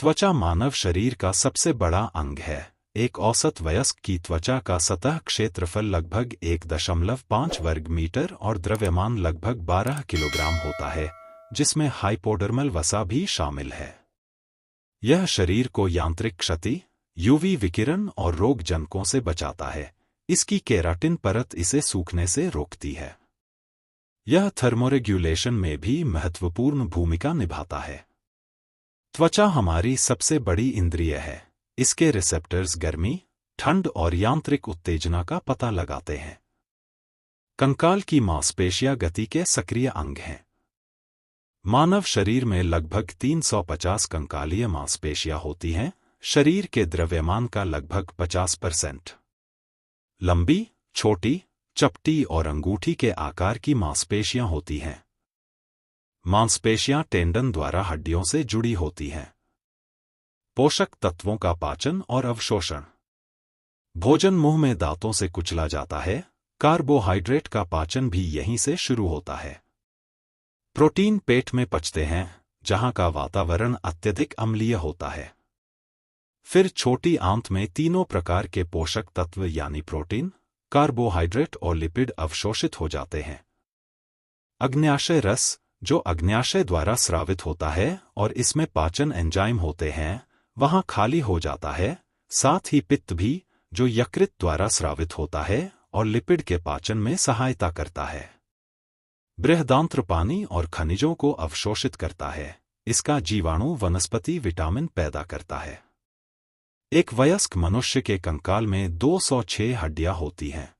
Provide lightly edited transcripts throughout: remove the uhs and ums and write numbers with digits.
त्वचा मानव शरीर का सबसे बड़ा अंग है। एक औसत वयस्क की त्वचा का सतह क्षेत्रफल लगभग 1.5 वर्ग मीटर और द्रव्यमान लगभग 12 किलोग्राम होता है, जिसमें हाइपोडर्मल वसा भी शामिल है। यह शरीर को यांत्रिक क्षति, यूवी विकिरण और रोगजनकों से बचाता है। इसकी केराटिन परत इसे सूखने से रोकती है। यह थर्मोरेग्युलेशन में भी महत्वपूर्ण भूमिका निभाता है। त्वचा हमारी सबसे बड़ी इंद्रिय है। इसके रिसेप्टर्स गर्मी, ठंड और यांत्रिक उत्तेजना का पता लगाते हैं। कंकाल की मांसपेशियां गति के सक्रिय अंग हैं। मानव शरीर में लगभग 350 कंकालीय मांसपेशियां होती हैं। शरीर के द्रव्यमान का लगभग 50%। लंबी, छोटी, चपटी और अंगूठी के आकार की मांसपेशियां होती हैं। मांसपेशियां टेंडन द्वारा हड्डियों से जुड़ी होती हैं। पोषक तत्वों का पाचन और अवशोषण। भोजन मुंह में दांतों से कुचला जाता है। कार्बोहाइड्रेट का पाचन भी यहीं से शुरू होता है। प्रोटीन पेट में पचते हैं, जहां का वातावरण अत्यधिक अम्लीय होता है। फिर छोटी आंत में तीनों प्रकार के पोषक तत्व यानी प्रोटीन, कार्बोहाइड्रेट और लिपिड अवशोषित हो जाते हैं। अग्न्याशय रस, जो अग्न्याशय द्वारा स्रावित होता है और इसमें पाचन एंजाइम होते हैं, वहां खाली हो जाता है। साथ ही पित्त भी, जो यकृत द्वारा स्रावित होता है और लिपिड के पाचन में सहायता करता है। बृहदांत्र पानी और खनिजों को अवशोषित करता है। इसका जीवाणु वनस्पति विटामिन पैदा करता है। एक वयस्क मनुष्य के कंकाल में 206 हड्डियां होती हैं।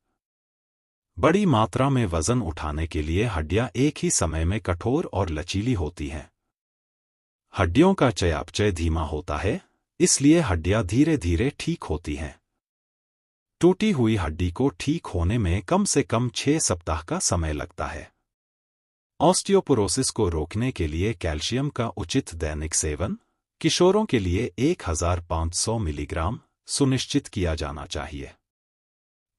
बड़ी मात्रा में वजन उठाने के लिए हड्डियां एक ही समय में कठोर और लचीली होती हैं। हड्डियों का चयापचय धीमा होता है, इसलिए हड्डियां धीरे धीरे ठीक होती हैं। टूटी हुई हड्डी को ठीक होने में कम से कम 6 सप्ताह का समय लगता है। ऑस्टियोपोरोसिस को रोकने के लिए कैल्शियम का उचित दैनिक सेवन, किशोरों के लिए 1500 मिलीग्राम, सुनिश्चित किया जाना चाहिए।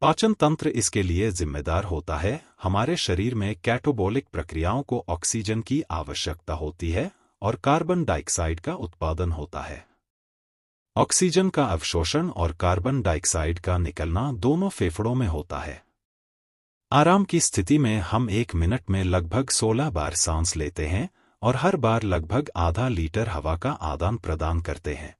पाचन तंत्र इसके लिए जिम्मेदार होता है। हमारे शरीर में कैटाबोलिक प्रक्रियाओं को ऑक्सीजन की आवश्यकता होती है और कार्बन डाइऑक्साइड का उत्पादन होता है। ऑक्सीजन का अवशोषण और कार्बन डाइऑक्साइड का निकलना दोनों फेफड़ों में होता है। आराम की स्थिति में हम 1 मिनट में लगभग 16 बार सांस लेते हैं और हर बार लगभग आधा लीटर हवा का आदान प्रदान करते हैं।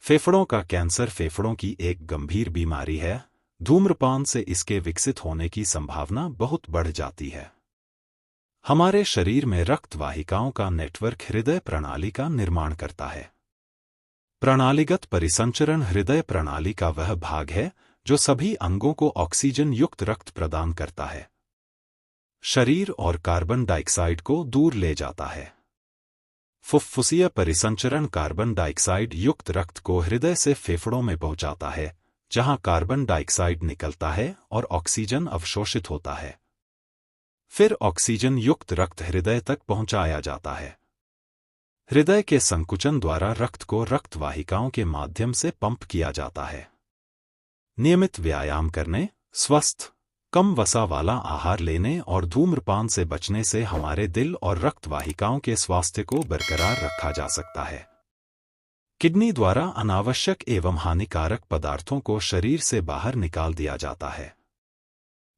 फेफड़ों का कैंसर फेफड़ों की एक गंभीर बीमारी है। धूम्रपान से इसके विकसित होने की संभावना बहुत बढ़ जाती है। हमारे शरीर में रक्त वाहिकाओं का नेटवर्क हृदय प्रणाली का निर्माण करता है। प्रणालीगत परिसंचरण हृदय प्रणाली का वह भाग है जो सभी अंगों को ऑक्सीजन युक्त रक्त प्रदान करता है, शरीर और कार्बन डाइऑक्साइड को दूर ले जाता है। फुफ्फुसीय परिसंचरण कार्बन डाइऑक्साइड युक्त रक्त को हृदय से फेफड़ों में पहुंचाता है, जहां कार्बन डाइऑक्साइड निकलता है और ऑक्सीजन अवशोषित होता है। फिर ऑक्सीजन युक्त रक्त हृदय तक पहुंचाया जाता है। हृदय के संकुचन द्वारा रक्त को रक्त वाहिकाओं के माध्यम से पंप किया जाता है। नियमित व्यायाम करने, स्वस्थ, कम वसा वाला आहार लेने और धूम्रपान से बचने से हमारे दिल और रक्त वाहिकाओं के स्वास्थ्य को बरकरार रखा जा सकता है। किडनी द्वारा अनावश्यक एवं हानिकारक पदार्थों को शरीर से बाहर निकाल दिया जाता है।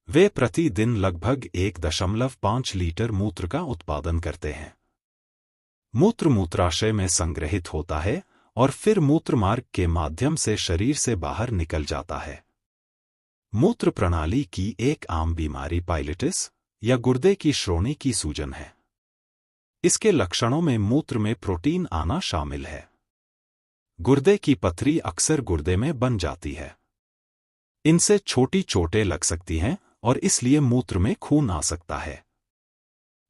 वे प्रतिदिन लगभग 1.5 लीटर मूत्र का उत्पादन करते हैं। मूत्र मूत्राशय में संग्रहित होता है और फिर मूत्रमार्ग के माध्यम से शरीर से बाहर निकल जाता है। मूत्र प्रणाली की एक आम बीमारी पाइलिटिस या गुर्दे की श्रोणि की सूजन है। इसके लक्षणों में मूत्र में प्रोटीन आना शामिल है। गुर्दे की पथरी अक्सर गुर्दे में बन जाती है। इनसे छोटी चोटें लग सकती हैं और इसलिए मूत्र में खून आ सकता है।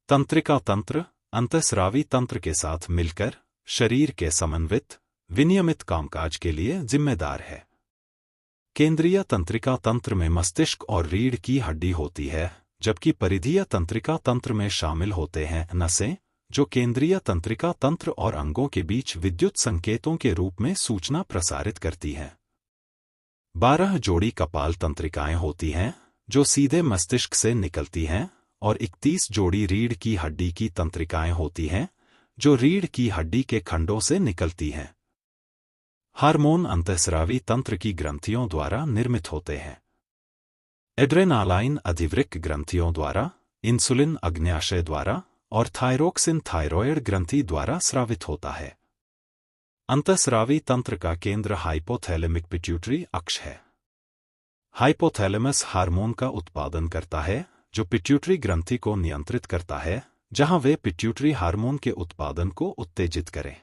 तंत्रिका तंत्र अंतःस्रावी तंत्र के साथ मिलकर शरीर के समन्वित, विनियमित कामकाज के लिए जिम्मेदार है। केंद्रीय तंत्रिका तंत्र में मस्तिष्क और रीढ़ की हड्डी होती है, जबकि परिधीय तंत्रिका तंत्र में शामिल होते हैं नसें, जो केंद्रीय तंत्रिका तंत्र और अंगों के बीच विद्युत संकेतों के रूप में सूचना प्रसारित करती हैं। 12 जोड़ी कपाल तंत्रिकाएं होती हैं, जो सीधे मस्तिष्क से निकलती हैं, और 31 जोड़ी रीढ़ की हड्डी की तंत्रिकाएं होती हैं, जो रीढ़ की हड्डी के खंडों से निकलती हैं। हार्मोन अंतःस्रावी तंत्र की ग्रंथियों द्वारा निर्मित होते हैं। एड्रेनालाइन अधिवृक्क ग्रंथियों द्वारा, इंसुलिन अग्न्याशय द्वारा और थायरोक्सिन थायरॉयड ग्रंथि द्वारा स्रावित होता है। अंतःस्रावी तंत्र का केंद्र हाइपोथैलेमिक पिट्यूटरी अक्ष है। हाइपोथैलेमस हार्मोन का उत्पादन करता है जो पिट्यूटरी ग्रंथि को नियंत्रित करता है, जहां वे पिट्यूटरी हार्मोन के उत्पादन को उत्तेजित करें।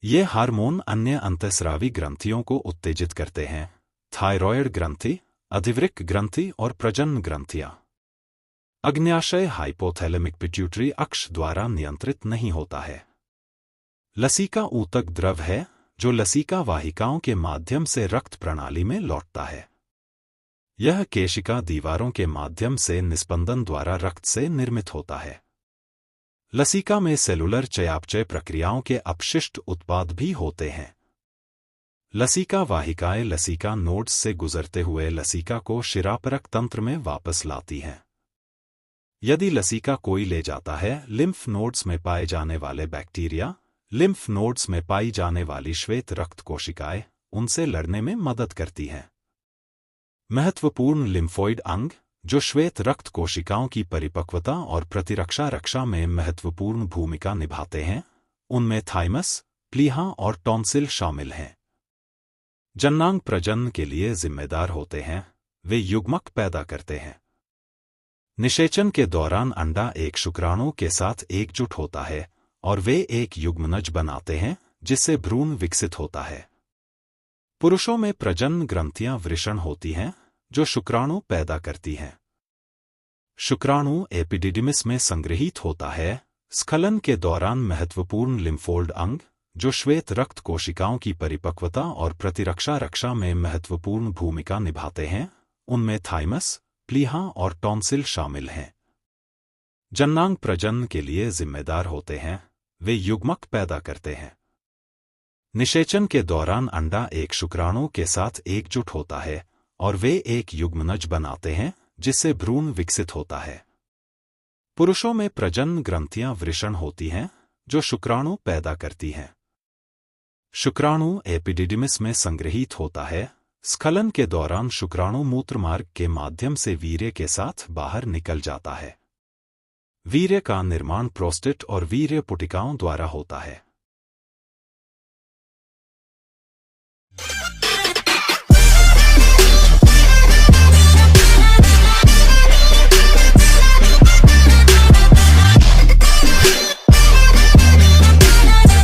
ये हार्मोन अन्य अंतःस्रावी ग्रंथियों को उत्तेजित करते हैं, थायरॉयड ग्रंथि, अधिवृक्क ग्रंथि और प्रजनन ग्रंथियां। अग्न्याशय हाइपोथैलेमिक पिट्यूटरी अक्ष द्वारा नियंत्रित नहीं होता है। लसिका ऊतक द्रव है जो लसिका वाहिकाओं के माध्यम से रक्त प्रणाली में लौटता है। यह केशिका दीवारों के माध्यम से निस्पंदन द्वारा रक्त से निर्मित होता है। लसिका में सेलुलर चयापचय प्रक्रियाओं के अपशिष्ट उत्पाद भी होते हैं। लसिका वाहिकाएं लसिका नोड्स से गुजरते हुए लसिका को शिरापरक तंत्र में वापस लाती हैं। यदि लसिका कोई ले जाता है, लिम्फ नोड्स में पाए जाने वाले बैक्टीरिया, लिम्फ नोड्स में पाई जाने वाली श्वेत रक्त कोशिकाएं उनसे लड़ने में मदद करती हैं। महत्वपूर्ण लिम्फोइड अंग जो श्वेत रक्त कोशिकाओं की परिपक्वता और प्रतिरक्षा रक्षा में महत्वपूर्ण भूमिका निभाते हैं, उनमें थाइमस, प्लीहा और टॉन्सिल शामिल हैं। जननांग प्रजनन के लिए जिम्मेदार होते हैं। वे युग्मक पैदा करते हैं। निषेचन के दौरान अंडा एक शुक्राणु के साथ एकजुट होता है और वे एक युग्मनज बनाते हैं जिससे भ्रूण विकसित होता है। पुरुषों में प्रजनन ग्रंथियां वृषण होती हैं जो शुक्राणु पैदा करती हैं। शुक्राणु एपिडिडिमिस में संग्रहीत होता है। स्खलन के दौरान महत्वपूर्ण लिम्फोइड अंग जो श्वेत रक्त कोशिकाओं की परिपक्वता और प्रतिरक्षा रक्षा में महत्वपूर्ण भूमिका निभाते हैं, उनमें थाइमस, प्लीहा और टॉन्सिल शामिल हैं। जननांग प्रजनन के लिए जिम्मेदार होते हैं। वे युग्मक पैदा करते हैं। निषेचन के दौरान अंडा एक शुक्राणु के साथ एकजुट होता है और वे एक युग्मनज बनाते हैं जिससे भ्रूण विकसित होता है। पुरुषों में प्रजनन ग्रंथियां वृषण होती हैं जो शुक्राणु पैदा करती हैं। शुक्राणु एपिडिडिमिस में संग्रहीत होता है। स्खलन के दौरान शुक्राणु मूत्रमार्ग के माध्यम से वीर्य के साथ बाहर निकल जाता है। वीर्य का निर्माण प्रोस्टेट और वीर्य पुटिकाओं द्वारा होता है।